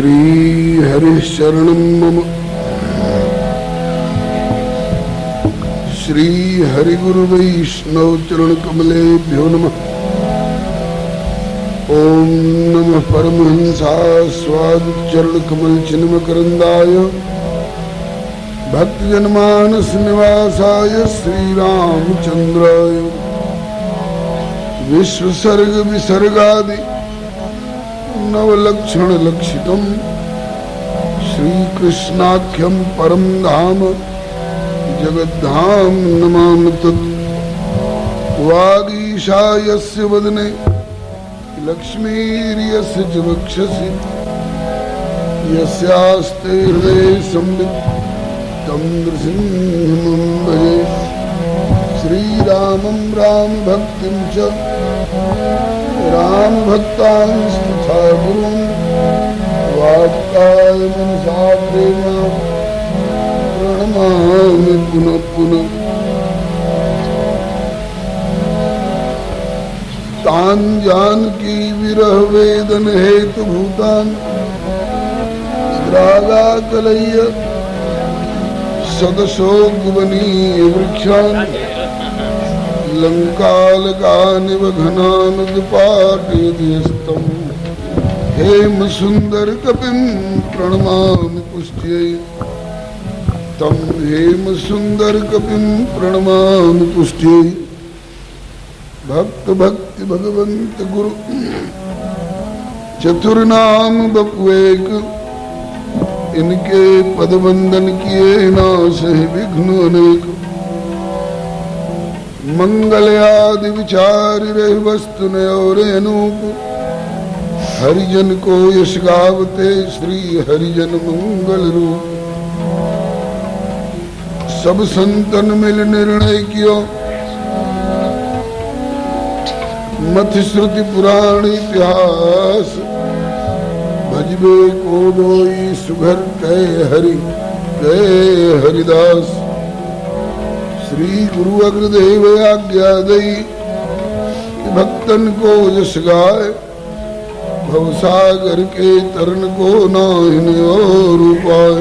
श्री हरिशरणं मम श्री हरिगुरु वैष्णव चरण कमलेभ्यो नमः। ओम नमः परमहंसास्वाद चरण कमल चिन्म करंदाय भक्त जनमानस निवासाय श्री रामचंद्राय विश्वसर्ग विसर्गादि नवलक्षण लक्षितम् श्री कृष्णाख्यम परम धाम जगद्धाम नमामि तत्। वागीशायस्य वदने लक्ष्मीर्यस्य च वक्षसि यस्यास्ते हृदये संवित् तं नृसिंहं भजे। श्रीरामं रामभक्तिं च रामभक्तांस्तथा गुरून् वाक्काय मनसा प्रेम्णा प्रणमामि पुनः पुनः। तान जानकी विरह वेदन हेतु भूतान रागा कलय्य सदशोगवनीय वृक्षान लंकालकानिव घनानुदपाटयत्यस्तम् हेम सुंदर कपिं प्रणमामि पुष्ट्यै तम हेम सुंदर कपिं प्रणमामि पुष्ट्यै। भक्त भक्ति भगवंत गुरु चतुर्नाम बपुएक इनके पद वंदन किए नासहि विघ्न अनेक। मंगल आदि विचार रहि वस्तु और अनूप हरिजन को यश गावते श्री हरिजन मंगल रूप। सब संतन मिल निर्णय कियो मथ श्रुति पुराण इतिहास भजबे को दोई सुघर कह हरिदास। श्री गुरु अग्रदेव आज्ञा दई भक्तन को यश गाय भवसागर के तरन को नाहिन और उपाय।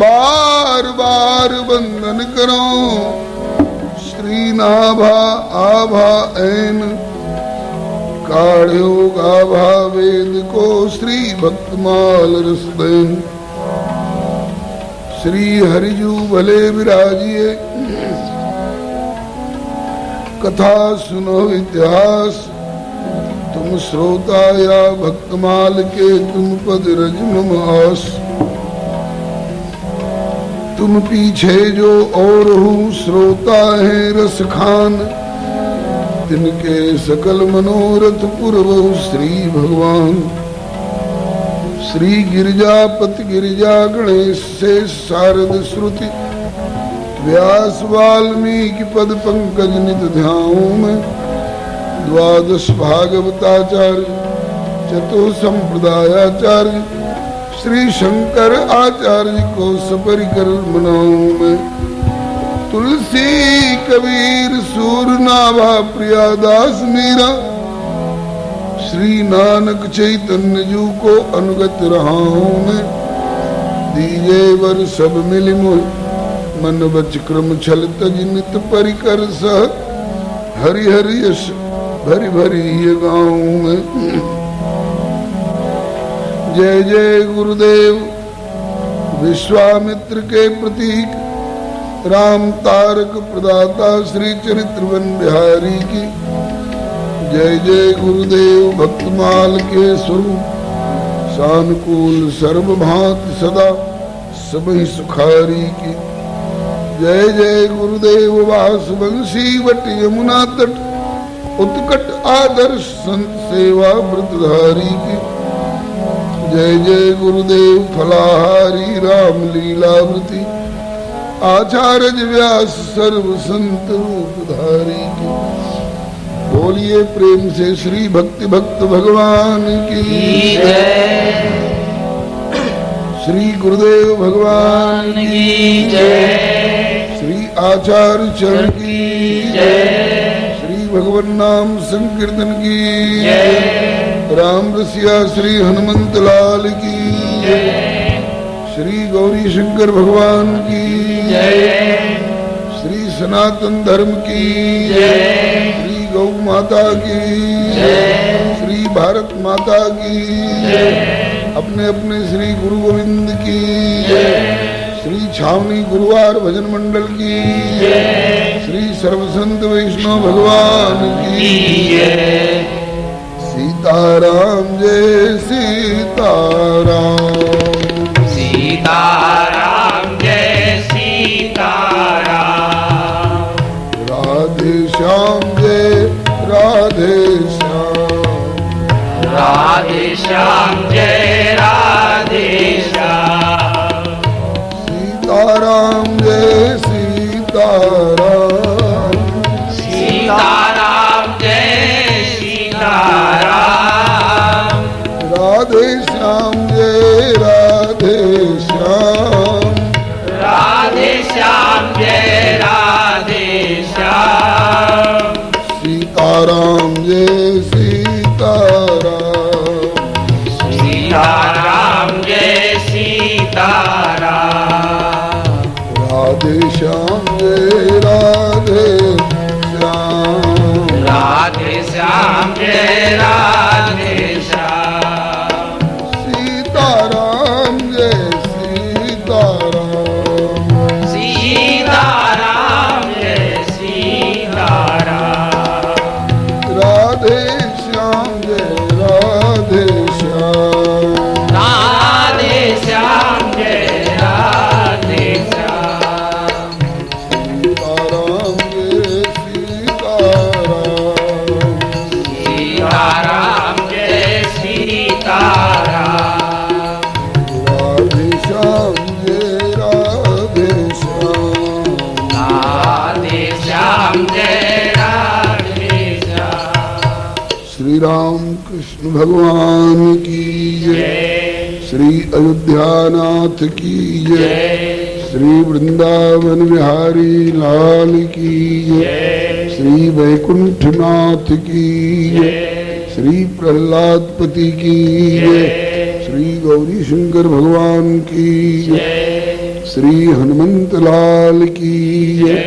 बार बार वंदन करो श्री नाभा आभा ऐन काढ़ो गाभा वेद को श्री भक्तमाल रसदैन। श्री हरिजू भले विराजिए कथा सुनो इतिहास तुम श्रोता या भक्तमाल के तुम पद रजम आस। तुम पीछे जो और हूँ श्रोता है रस खान तिनके सकल मनोरथ पूर्वहु श्री भगवान। श्री गिरिजापति गिरिजा गणेश से शारद श्रुति व्यास वाल्मीकि पद पंकज नित ध्याऊं में। द्वादश भागवताचार्य चतुः संप्रदायाचार्य श्री शंकर आचार्य को सपरिकर मनाऊं मैं। तुलसी कबीर सूरनाभा प्रियादास मीरा श्री नानक चैतन्य जू को अनुगत रहा हूं मैं। दीजे वर सब मिल मोह मन बच क्रम छल तज नित परिकर सह हरि हरि यश भरी भरी ये गाऊं मैं। जय जय गुरुदेव विश्वामित्र के प्रतीक राम तारक प्रदाता श्री चरित्रवन बिहारी की। जय जय गुरुदेव भक्तमाल के स्वरूप सानुकूल सर्वभांति सदा सबहि सुखारी की। जय जय गुरुदेव वासुवंशी वट यमुना तट उत्कट आदर्श संत सेवा व्रतधारी की। जय जय गुरुदेव फलाहारी राम लीलावृति आचार्य व्यास सर्व संत रूपधारी की। बोलिए प्रेम से श्री भक्ति भक्त भगवान की जय। श्री गुरुदेव भगवान की जय। श्री आचार्य चरण की जय। श्री भगवान नाम संकीर्तन की जय। राम रसिया श्री हनुमंत लाल की जय। श्री गौरी शंकर भगवान की जय। श्री सनातन धर्म की जय। श्री गौ माता की जय। श्री भारत माता की जय। अपने अपने श्री गुरु गोविंद की जय। श्री छावनी गुरुवार भजन मंडल की जय। श्री सर्वसंत वैष्णव भगवान की जय। सीताराम जय सीताराम। सीताराम जय सीताराम। राधे श्याम जय राधे श्याम। राधे श्याम जय राधे श्याम। सीताराम जय सीताराम। सीताराम जय सीताराम। राधे श्याम जय राधे श्याम। राधे श्याम जय राधे श्याम। सीताराम जय सीताराम। सीताराम जय सीताराम। राधे श्याम जय राधे श्याम। राधे श्याम जय राधे श्याम। सीताराम जय सीताराम। सीताराम जय सीताराम। राधे श्याम जय राधे श्याम। राधे श्याम जय राधे श्याम। सीताराम जय सीताराम। सीताराम जय सीताराम। राधे श्याम जय राधे श्याम। राधे श्याम जय राधे श्याम। श्री राम कृष्ण भगवान की जय। श्री अयोध्यानाथ की जय। श्री वृंदावन बिहारी लाल की जय। श्री वैकुंठनाथ की जय। श्री प्रहलादपति की जय। श्री गौरी शंकर भगवान की जय। श्री हनुमंत लाल की जय।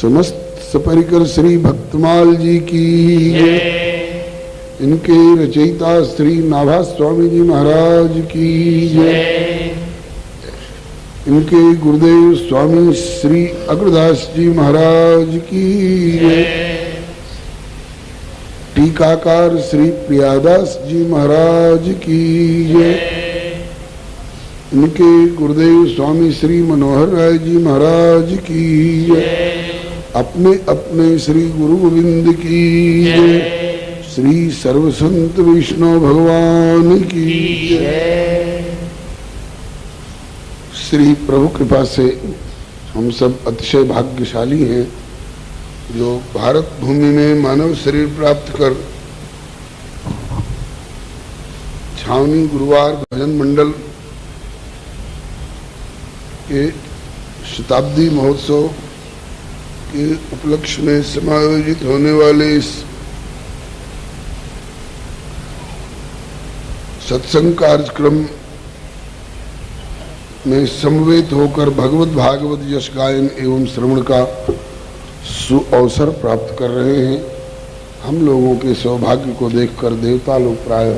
समस्त सपरिकर श्री भक्तमाल जी की जय। इनके रचयिता श्री नाभा स्वामी जी महाराज की जय। इनके गुरुदेव स्वामी श्री अग्रदास जी महाराज की जय। टीकाकार श्री प्रियादास जी महाराज की जय। इनके गुरुदेव स्वामी श्री मनोहर राय जी महाराज की जय। अपने अपने श्री गुरु गोविंद की जय। श्री सर्वसंत विष्णु भगवान की जय। श्री प्रभु कृपा से हम सब अतिशय भाग्यशाली हैं जो भारत भूमि में मानव शरीर प्राप्त कर छावनी गुरुवार भजन मंडल के शताब्दी महोत्सव के उपलक्ष्य में समायोजित होने वाले इस सत्संग कार्यक्रम में समवेत होकर भगवत भागवत यश गायन एवं श्रवण का सुअवसर प्राप्त कर रहे हैं। हम लोगों के सौभाग्य को देखकर देवता लोग प्राय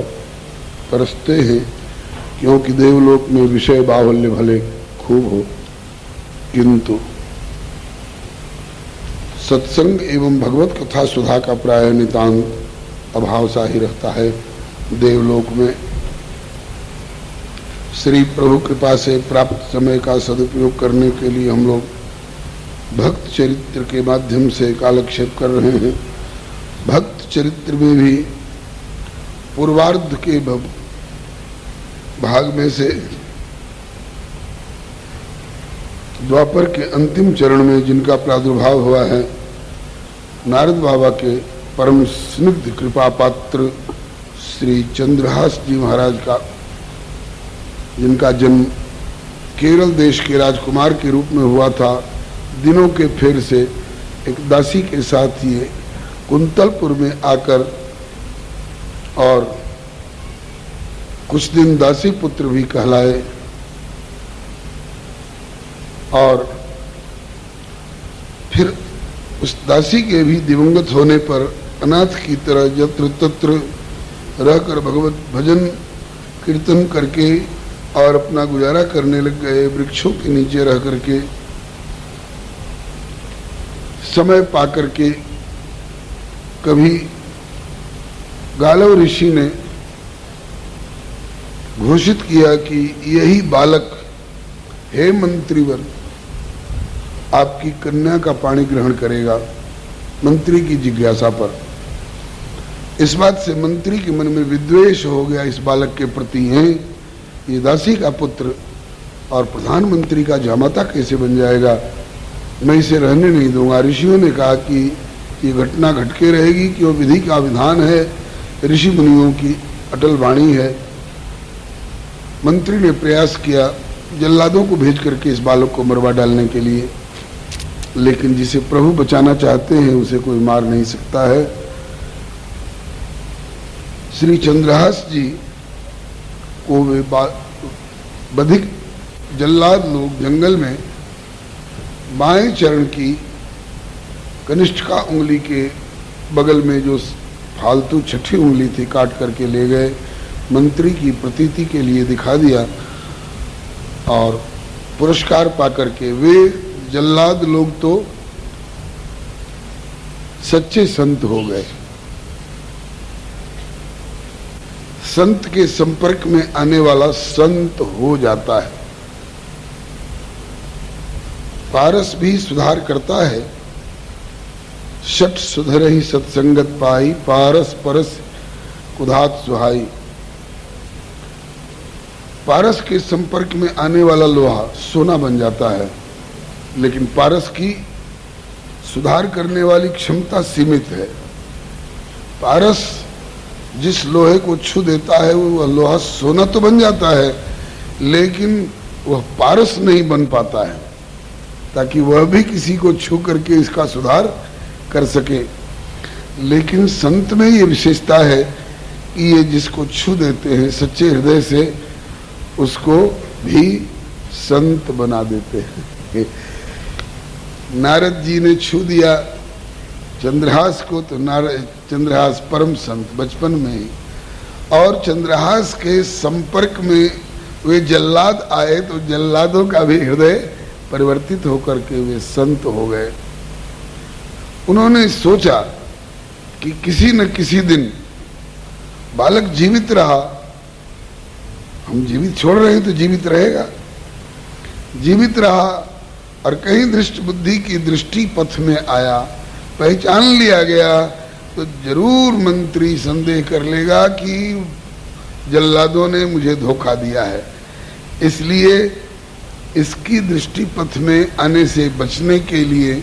तरसते हैं, क्योंकि देवलोक में विषय बाहुल्य भले खूब हो, किंतु सत्संग एवं भगवत कथा सुधा का प्राय नितांत अभाव सा ही रहता है। देवलोक में श्री प्रभु कृपा से प्राप्त समय का सदुपयोग करने के लिए हम लोग भक्त चरित्र के माध्यम से कालक्षेप कर रहे हैं। भक्त चरित्र में भी पूर्वार्ध के भाग में से द्वापर के अंतिम चरण में जिनका प्रादुर्भाव हुआ है, नारद बाबा के परम स्निग्ध कृपा पात्र श्री चंद्रहास जी महाराज का, जिनका जन्म केरल देश के राजकुमार के रूप में हुआ था, दिनों के फेर से एक दासी के साथ ये कुंतलपुर में आकर और कुछ दिन दासी पुत्र भी कहलाए और फिर उस दासी के भी दिवंगत होने पर अनाथ की तरह यत्र तत्र रहकर भगवत भजन कीर्तन करके और अपना गुजारा करने लग गए। वृक्षों के नीचे रह करके समय पा करके कभी गालव ऋषि ने घोषित किया कि यही बालक हे मंत्रीवर आपकी कन्या का पाणी ग्रहण करेगा। मंत्री की जिज्ञासा पर इस बात से मंत्री के मन में विद्वेष हो गया इस बालक के प्रति। है ये दासी का पुत्र और प्रधानमंत्री का जामाता कैसे बन जाएगा, मैं इसे रहने नहीं दूंगा। ऋषियों ने कहा कि ये घटना घटके रहेगी कि वो विधि का विधान है, ऋषि मुनियों की अटल वाणी है। मंत्री ने प्रयास किया जल्लादों को भेज करके इस बालक को मरवा डालने के लिए, लेकिन जिसे प्रभु बचाना चाहते हैं उसे कोई मार नहीं सकता है। श्री चंद्रहास जी को वे बधिक जल्लाद लोग जंगल में बाएं चरण की कनिष्ठिका उंगली के बगल में जो फालतू छठी उंगली थी काट करके ले गए। मंत्री की प्रतीति के लिए दिखा दिया और पुरस्कार पा करके वे जल्लाद लोग तो सच्चे संत हो गए। संत के संपर्क में आने वाला संत हो जाता है। पारस भी सुधार करता है। शठ सुधर ही सत्संगत पाई, पारस परस कुधात सुहाई। पारस के संपर्क में आने वाला लोहा सोना बन जाता है, लेकिन पारस की सुधार करने वाली क्षमता सीमित है। पारस जिस लोहे को छू देता है वह लोहा सोना तो बन जाता है, लेकिन वह पारस नहीं बन पाता है, ताकि वह भी किसी को छू करके इसका सुधार कर सके। लेकिन संत में ये विशेषता है कि ये जिसको छू देते हैं सच्चे हृदय से उसको भी संत बना देते हैं। नारद जी ने छू दिया चंद्रहास को, तो चंद्रहास परम संत बचपन में ही, और चंद्रहास के संपर्क में वे जल्लाद आए तो जल्लादों का भी हृदय परिवर्तित होकर के वे संत हो गए। उन्होंने सोचा कि किसी न किसी दिन बालक जीवित रहा, हम जीवित छोड़ रहे हैं तो जीवित रहेगा। जीवित रहा और कहीं दृष्ट बुद्धि की दृष्टि पथ में आया, पहचान लिया गया, तो जरूर मंत्री संदेह कर लेगा कि जल्लादों ने मुझे धोखा दिया है। इसलिए इसकी दृष्टि पथ में आने से बचने के लिए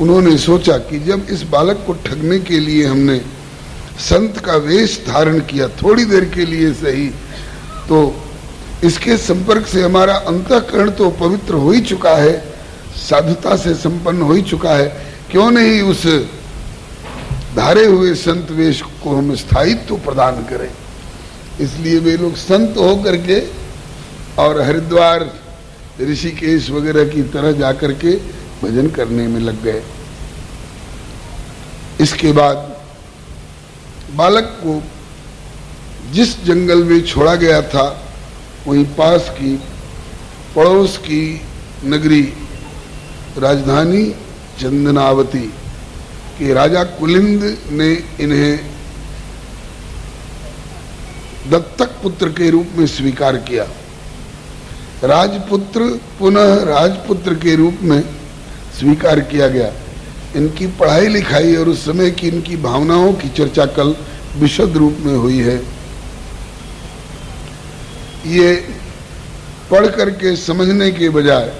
उन्होंने सोचा कि जब इस बालक को ठगने के लिए हमने संत का वेश धारण किया, थोड़ी देर के लिए सही, तो इसके संपर्क से हमारा अंतःकरण तो पवित्र हो ही चुका है, साधुता से संपन्न हो ही चुका है, क्यों नहीं उस धारे हुए संत वेश को हम स्थायित्व प्रदान करें। इसलिए वे लोग संत हो करके और हरिद्वार ऋषिकेश वगैरह की तरह जाकर के भजन करने में लग गए। इसके बाद बालक को जिस जंगल में छोड़ा गया था वहीं पास की पड़ोस की नगरी राजधानी चंदनावती के राजा कुलिंद ने इन्हें दत्तक पुत्र के रूप में स्वीकार किया। राजपुत्र पुनः राजपुत्र के रूप में स्वीकार किया गया। इनकी पढ़ाई लिखाई और उस समय की इनकी भावनाओं की चर्चा कल विशद रूप में हुई है। ये पढ़ करके समझने के बजाय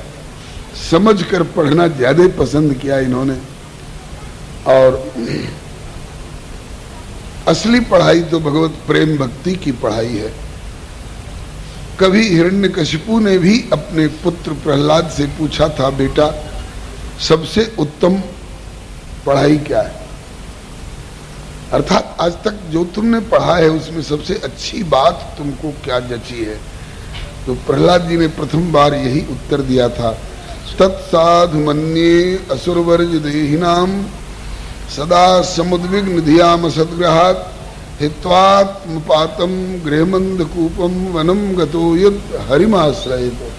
समझ कर पढ़ना ज्यादा पसंद किया इन्होंने, और असली पढ़ाई तो भगवत प्रेम भक्ति की पढ़ाई है। कभी हिरण्यकशिपु ने भी अपने पुत्र प्रहलाद से पूछा था, बेटा सबसे उत्तम पढ़ाई क्या है? अर्थात आज तक जो तुमने पढ़ा है उसमें सबसे अच्छी बात तुमको क्या जची है? तो प्रहलाद जी ने प्रथम बार यही उत्तर दिया था, तत्साधु मन्ये असुरवर्ज देहिनाम सदा समुद्विग्न धियाम सद्ग्रहात् हित्वात्मपातम गृहमंद कूपम वनम गतो यद हरिमाश्रयतो।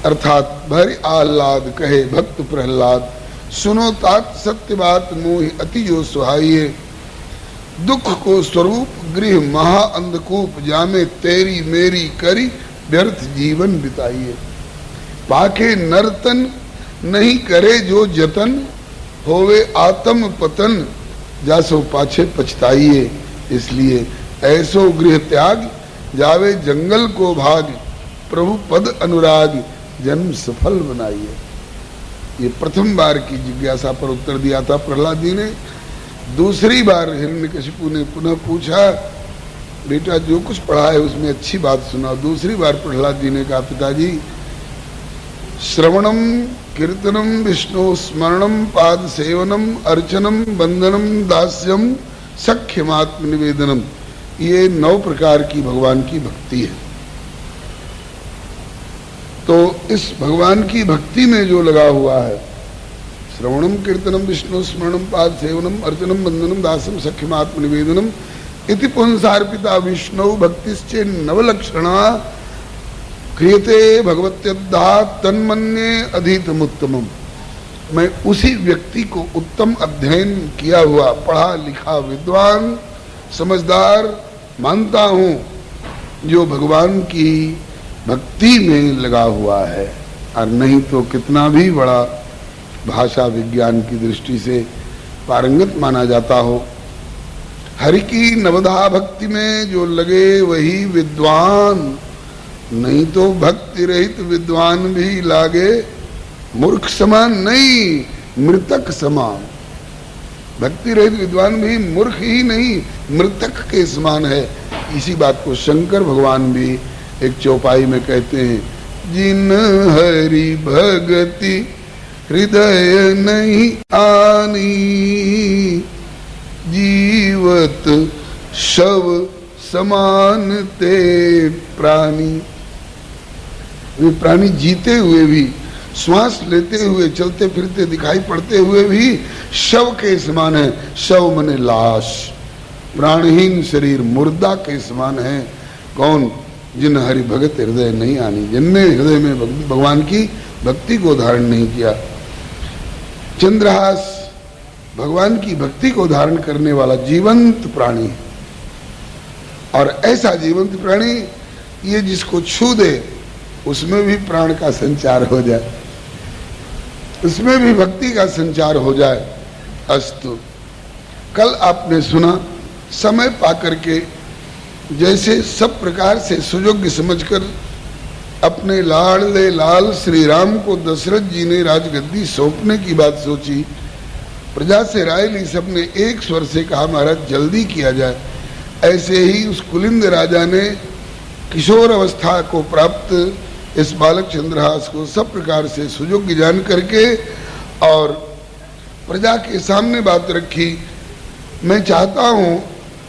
अर्थात भरी आह्लाद कहे भक्त प्रहलाद, सुनो तात सत्य बात मोहि अति जो सुहाइये, दुख को स्वरूप गृह महा अंधकूप जामे तेरी मेरी करी व्यर्थ जीवन बिताइए। पाके नर्तन नहीं करे जो जतन, होवे आत्म पतन जासो पाछे पछताइए। इसलिए ऐसो गृह त्याग जावे जंगल को भाग, प्रभु पद अनुराग जन्म सफल बनाइए। ये प्रथम बार की जिज्ञासा पर उत्तर दिया था प्रहलाद जी ने। दूसरी बार हिरण्यकशिपु ने पुनः पूछा, बेटा जो कुछ पढ़ा है उसमें अच्छी बात सुनाओ। दूसरी बार प्रहलाद जी ने कहा, पिताजी श्रवणम कीर्तनम विष्णु स्मरणम पाद सेवनम अर्चनम बंदनम दास्यम सख्यमात्म निवेदनम, ये 9 प्रकार की भगवान की भक्ति है। तो इस भगवान की भक्ति में जो लगा हुआ है, श्रवणम कीर्तनम विष्णु स्मरणम पाद सेवनम अर्चनम बंदनम दास्यम सख्यमात्म निवेदनम इति पुंसार्पिता विष्णु भक्तिश्चे नवलक्षणा क्रियते भगवत्यद्धा तन्मन्ये अधीतमुत्तमम। मैं उसी व्यक्ति को उत्तम अध्ययन किया हुआ पढ़ा लिखा विद्वान समझदार मानता हूँ जो भगवान की भक्ति में लगा हुआ है, और नहीं तो कितना भी बड़ा भाषा विज्ञान की दृष्टि से पारंगत माना जाता हो, हरि की नवधा भक्ति में जो लगे वही विद्वान, नहीं तो भक्ति रहित विद्वान भी लागे मूर्ख समान नहीं मृतक समान। भक्ति रहित विद्वान भी मूर्ख ही नहीं मृतक के समान है। इसी बात को शंकर भगवान भी एक चौपाई में कहते हैं, जिन हरि भगति हृदय नहीं आनी, जीवत शव समान ते प्राणी। वे प्राणी जीते हुए भी, श्वास लेते हुए, चलते फिरते दिखाई पड़ते हुए भी शव के समान है। शव मने लाश, प्राणहीन शरीर मुर्दा के समान है। कौन? जिन हरि भगत हृदय नहीं आनी, जिनने हृदय में भगवान की भक्ति को धारण नहीं किया। चंद्रहास भगवान की भक्ति को धारण करने वाला जीवंत प्राणी है, और ऐसा जीवंत प्राणी ये जिसको छू दे उसमें भी प्राण का संचार हो जाए, उसमें भी भक्ति का संचार हो जाए। अस्तु। कल आपने सुना, समय पाकर के जैसे सब प्रकार से सुयोग्य समझकर अपने लाडले लाल श्री राम को दशरथ जी ने राजगद्दी सौंपने की बात सोची, प्रजा से राय ली, सबने एक स्वर से कहा महाराज जल्दी किया जाए। ऐसे ही उस कुलिंद राजा ने किशोर अवस्था को प्राप्त इस बालक चंद्रहास को सब प्रकार से सुयोग्य जान करके और प्रजा के सामने बात रखी, मैं चाहता हूं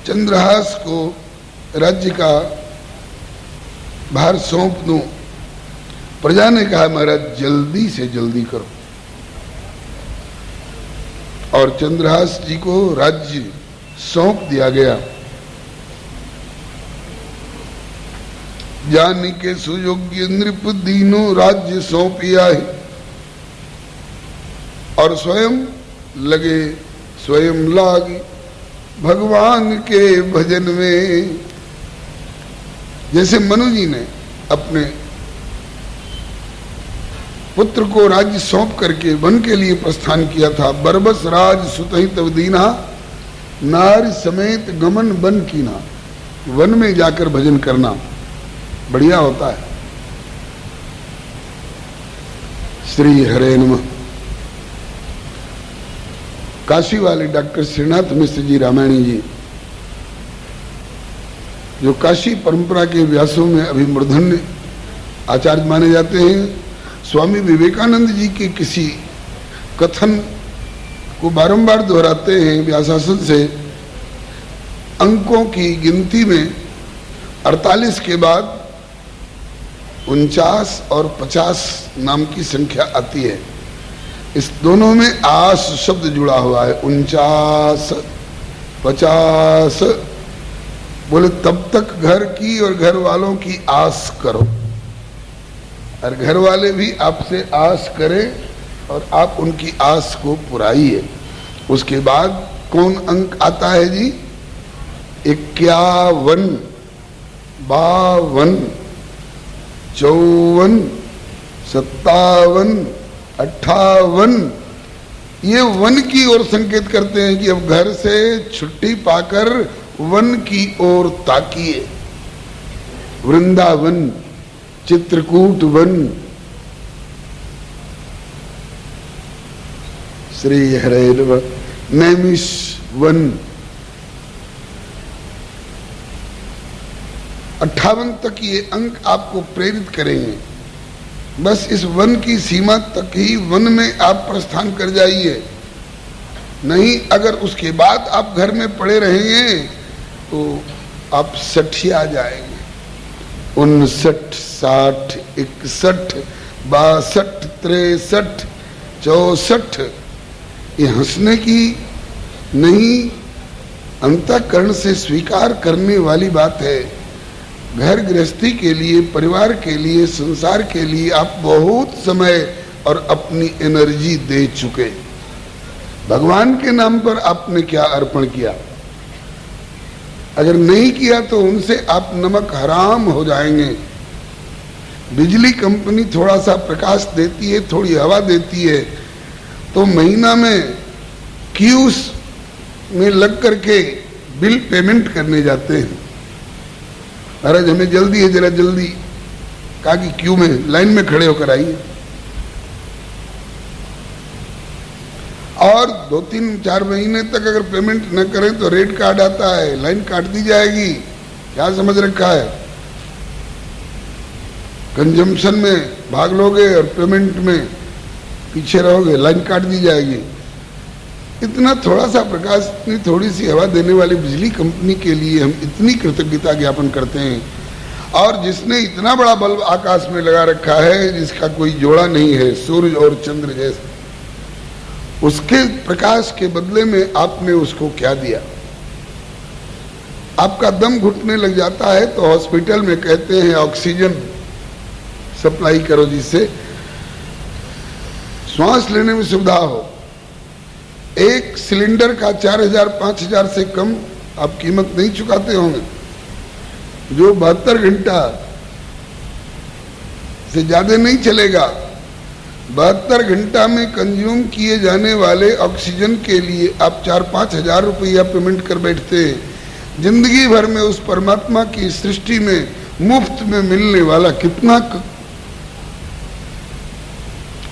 चंद्रहास को राज्य का भार सौंप दूं। प्रजा ने कहा महाराज जल्दी से जल्दी करो, और चंद्रहास जी को राज्य सौंप दिया गया। जानी के सुयोग्य नृप दीनो राज्य सौंपिया है, और स्वयं लगे स्वयं लाग भगवान के भजन में। जैसे मनु जी ने अपने पुत्र को राज्य सौंप करके वन के लिए प्रस्थान किया था, बरबस राज सुतहि तव दीना, नारी समेत गमन बन कीना। वन में जाकर भजन करना बढ़िया होता है। श्री हरे नमः। काशी वाले डॉक्टर श्रीनाथ मिश्र जी रामायणी जी, जो काशी परंपरा के व्यासों में अभी मूर्धन्य आचार्य माने जाते हैं, स्वामी विवेकानंद जी के किसी कथन को बारंबार दोहराते हैं व्यासासन से। अंकों की गिनती में 48 के बाद 49 और 50 नाम की संख्या आती है। इस दोनों में आस शब्द जुड़ा हुआ है। 49 50 बोले तब तक घर की और घर वालों की आस करो, और घर वाले भी आपसे आस करें और आप उनकी आस को पुराइए। उसके बाद कौन अंक आता है जी? 51 52 54 57 58 ये वन की ओर संकेत करते हैं कि अब घर से छुट्टी पाकर वन की ओर ताकिए। वृंदावन, चित्रकूट वन, श्री हरे नैमिष वन। 58 तक ये अंक आपको प्रेरित करेंगे। बस इस वन की सीमा तक ही वन में आप प्रस्थान कर जाइए। नहीं, अगर उसके बाद आप घर में पड़े रहेंगे तो आप 60 आ जाएंगे। 59 60 61 62 63 64 ये हंसने की नहीं, अंतःकरण से स्वीकार करने वाली बात है। घर गृहस्थी के लिए, परिवार के लिए, संसार के लिए आप बहुत समय और अपनी एनर्जी दे चुके। भगवान के नाम पर आपने क्या अर्पण किया? अगर नहीं किया तो उनसे आप नमक हराम हो जाएंगे। बिजली कंपनी थोड़ा सा प्रकाश देती है, थोड़ी हवा देती है, तो महीना में क्यूज में लग करके बिल पेमेंट करने जाते हैं। महाराज हमें जल्दी है, जरा जल्दी, कहा कि क्यू में लाइन में खड़े होकर आइए। और 2-3-4 महीने तक अगर पेमेंट न करें तो रेड कार्ड आता है, लाइन काट दी जाएगी। क्या समझ रखा है? कंजम्पशन में भाग लोगे और पेमेंट में पीछे रहोगे, लाइन काट दी जाएगी। इतना थोड़ा सा प्रकाश, इतनी थोड़ी सी हवा देने वाली बिजली कंपनी के लिए हम इतनी कृतज्ञता ज्ञापन करते हैं। और जिसने इतना बड़ा बल्ब आकाश में लगा रखा है जिसका कोई जोड़ा नहीं है, सूर्य और चंद्र जैसा, उसके प्रकाश के बदले में आपने उसको क्या दिया? आपका दम घुटने लग जाता है तो हॉस्पिटल में कहते हैं ऑक्सीजन सप्लाई करो जिससे श्वास लेने में सुविधा हो। एक सिलेंडर का 4000-5000 से कम आप कीमत नहीं चुकाते होंगे। जो 72 घंटा से ज्यादा नहीं चलेगा। 72 घंटा में कंज्यूम किए जाने वाले ऑक्सीजन के लिए आप 4-5 हजार रुपया पेमेंट कर बैठते हैं। जिंदगी भर में उस परमात्मा की सृष्टि में मुफ्त में मिलने वाला कितना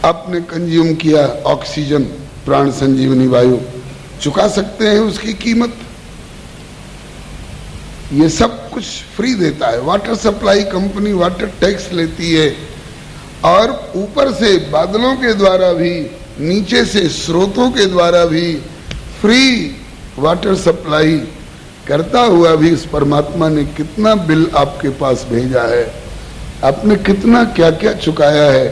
आपने कंज्यूम किया ऑक्सीजन, प्राण संजीवनी वायु, चुका सकते हैं उसकी कीमत? ये सब कुछ फ्री देता है। Water supply company water tax लेती है और ऊपर से बादलों के द्वारा भी, नीचे से स्रोतों के द्वारा भी फ्री वाटर सप्लाई करता हुआ भी उस परमात्मा ने कितना बिल आपके पास भेजा है, आपने कितना क्या क्या चुकाया है।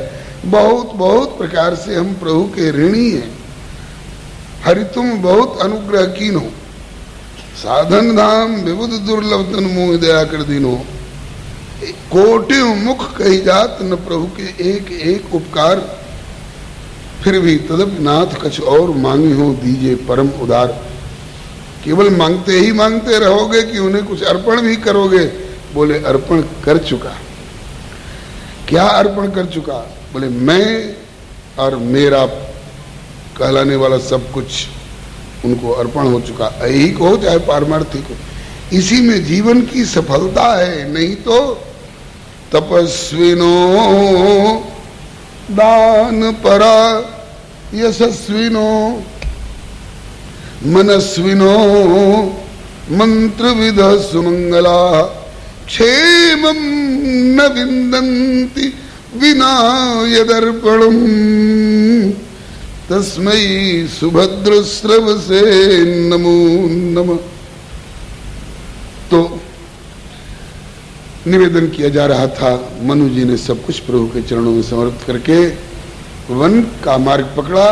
बहुत बहुत प्रकार से हम प्रभु के ऋणी हैं। हरि तुम बहुत अनुग्रह कीन हो, साधन धाम विबुध दुर्लभ तन मोह दया कर दीनो। कोटि मुख कही जात न प्रभु के एक एक उपकार, फिर भी तदप नाथ कछ और मांगी हो दीजिए परम उदार। केवल मांगते ही मांगते रहोगे कि उन्हें कुछ अर्पण भी करोगे? बोले अर्पण कर चुका। क्या अर्पण कर चुका? बोले मैं और मेरा कहलाने वाला सब कुछ उनको अर्पण हो चुका। ऐहिक हो चाहे पारमार्थिक हो, इसी में जीवन की सफलता है। नहीं तो तपस्विनो दान परा यशस्विनो मनस्विनो मंत्रविद सुमंगला क्षेमं न विन्दन्ति विना यदर्पणम् तस्मै सुभद्र स्रव से नमो नमः। तो निवेदन किया जा रहा था, मनु जी ने सब कुछ प्रभु के चरणों में समर्पित करके वन का मार्ग पकड़ा।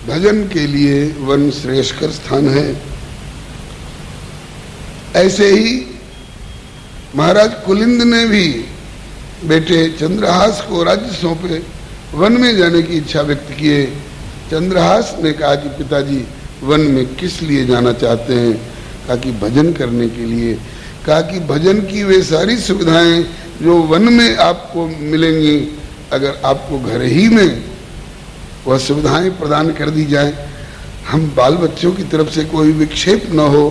भजन के लिए वन श्रेयस्कर स्थान है। ऐसे ही महाराज कुलिंद ने भी बेटे चंद्रहास को राज्य सौंपे, वन में जाने की इच्छा व्यक्त किए। चंद्रहास ने कहा कि पिताजी वन में किस लिए जाना चाहते हैं? कहा कि भजन करने के लिए। कहा कि भजन की वे सारी सुविधाएं जो वन में आपको मिलेंगी, अगर आपको घर ही में वह सुविधाएं प्रदान कर दी जाए, हम बाल बच्चों की तरफ से कोई विक्षेप न हो,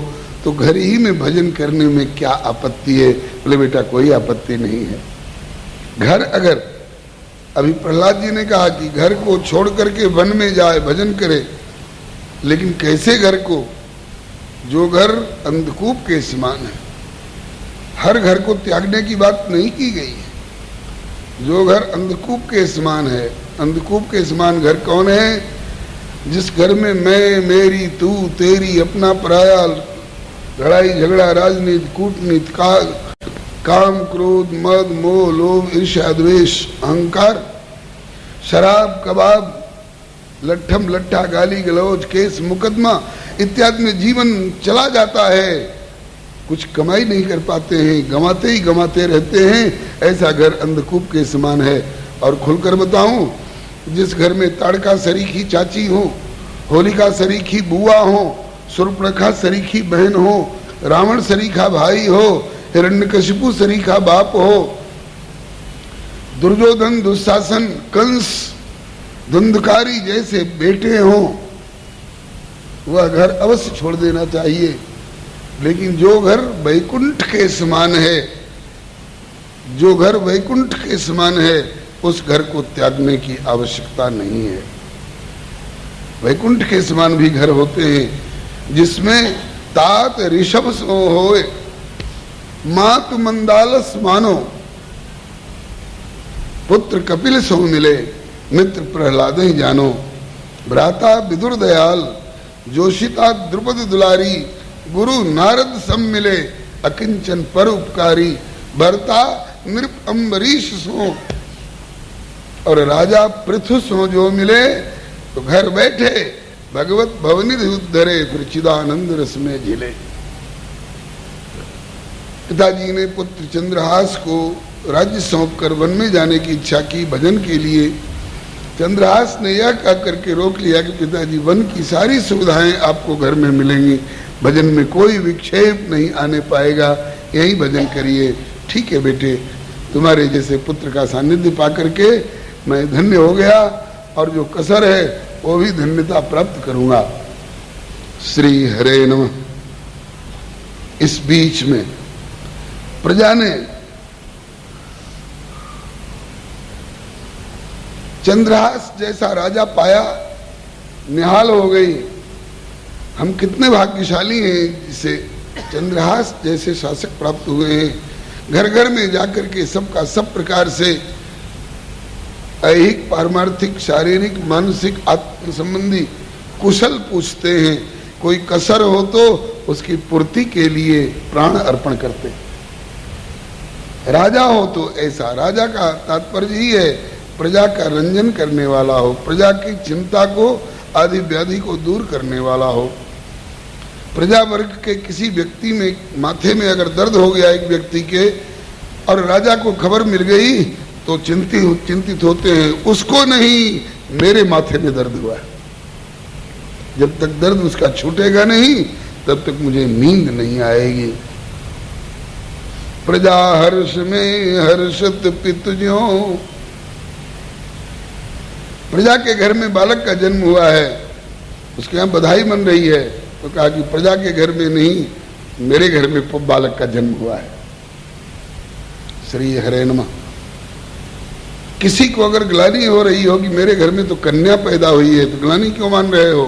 तो घर ही में भजन करने में क्या आपत्ति है? बोले बेटा कोई आपत्ति नहीं है। घर अगर, अभी प्रहलाद जी ने कहा कि घर को छोड़ करके वन में जाए भजन करे, लेकिन कैसे घर को? जो घर अंधकूप के समान है। हर घर को त्यागने की बात नहीं की गई है। जो घर अंधकूप के समान है, अंधकूप के समान घर कौन है? जिस घर में मैं, मेरी, तू, तेरी, अपना, पराया, लड़ाई झगड़ा, राजनीति, कूटनीति, काम, क्रोध, मद, मोह, लोभ, ईर्ष्या, द्वेष, अहंकार, शराब, कबाब, लट्ठम लट्ठा, गाली गलौज, केस, मुकदमा इत्यादि में जीवन चला जाता है। कुछ कमाई नहीं कर पाते हैं, गंवाते ही गंवाते रहते हैं। ऐसा घर अंधकूप के समान है। और खुलकर बताऊं, जिस घर में ताड़का सरीखी चाची हो, होलिका सरीखी बुआ हो, शूर्पणखा सरीखी बहन हो, रावण सरीखा भाई हो, हिरण्यकशिपु सरीखा बाप हो, दुर्योधन, दुशासन, कंस, धुंधकारी जैसे बेटे हो, वह घर अवश्य छोड़ देना चाहिए। लेकिन जो घर वैकुंठ के समान है, जो घर वैकुंठ के समान है, उस घर को त्यागने की आवश्यकता नहीं है। वैकुंठ के समान भी घर होते हैं जिसमें तात ऋषभ सो होए, मातु मंदालस मानो, पुत्र कपिल सो मिले, मित्र प्रहलाद ही जानो, भ्राता विदुर दयाल, जोशिता द्रुपद दुलारी, गुरु नारद सम मिले, अकिंचन पर उपकारी, भरता नृप अम्बरीश सो, और राजा पृथु सो जो मिले। तो घर बैठे भगवत भवनिधि उद्धरे, फिर चिदानंद रस में झिले। पिताजी ने पुत्र चंद्रहास को राज्य सौंपकर वन में जाने की इच्छा की भजन के लिए। चंद्रहास ने यह कह करके रोक लिया कि पिताजी वन की सारी सुविधाएं आपको घर में मिलेंगी, भजन में कोई विक्षेप नहीं आने पाएगा, यही भजन करिए। ठीक है बेटे, तुम्हारे जैसे पुत्र का सानिध्य पा करके मैं धन्य हो गया, और जो कसर है वो भी धन्यता प्राप्त करूंगा। श्री हरे नमः। इस बीच में प्रजा ने चंद्रहास जैसा राजा पाया, निहाल हो गई। हम कितने भाग्यशाली हैं जिसे चंद्रहास जैसे शासक प्राप्त हुए हैं। घर घर में जाकर के सबका सब प्रकार से ऐहिक, पारमार्थिक, शारीरिक, मानसिक, आत्म संबंधी कुशल पूछते हैं। कोई कसर हो तो उसकी पूर्ति के लिए प्राण अर्पण करते हैं। राजा हो तो ऐसा, राजा का तात्पर्य ही है प्रजा का रंजन करने वाला हो, प्रजा की चिंता को, आदि व्याधि को दूर करने वाला हो। प्रजा वर्ग के किसी व्यक्ति में माथे में अगर दर्द हो गया एक व्यक्ति के, और राजा को खबर मिल गई, तो चिंतित होते हैं। उसको नहीं, मेरे माथे में दर्द हुआ है। जब तक दर्द उसका छूटेगा नहीं, तब तक मुझे नींद नहीं आएगी। प्रजा हर्ष में हर्षत पितुजो, प्रजा के घर में बालक का जन्म हुआ है, उसके यहाँ बधाई मन रही है, तो कहा कि प्रजा के घर में नहीं, मेरे घर में बालक का जन्म हुआ है। श्री हरे नमः। किसी को अगर ग्लानि हो रही हो कि मेरे घर में तो कन्या पैदा हुई है, तो ग्लानि क्यों मान रहे हो?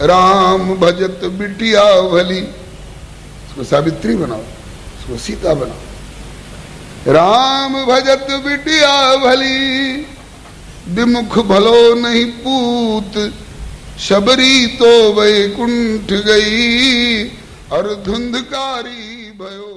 राम भजत बिटिया भली, उसको सावित्री बनाओ, उसको सीता बनाओ। राम भजत बिटिया भली, विमुख भलो नहीं पूत, शबरी तो वैकुंठ गई, और धुंधकारी भयो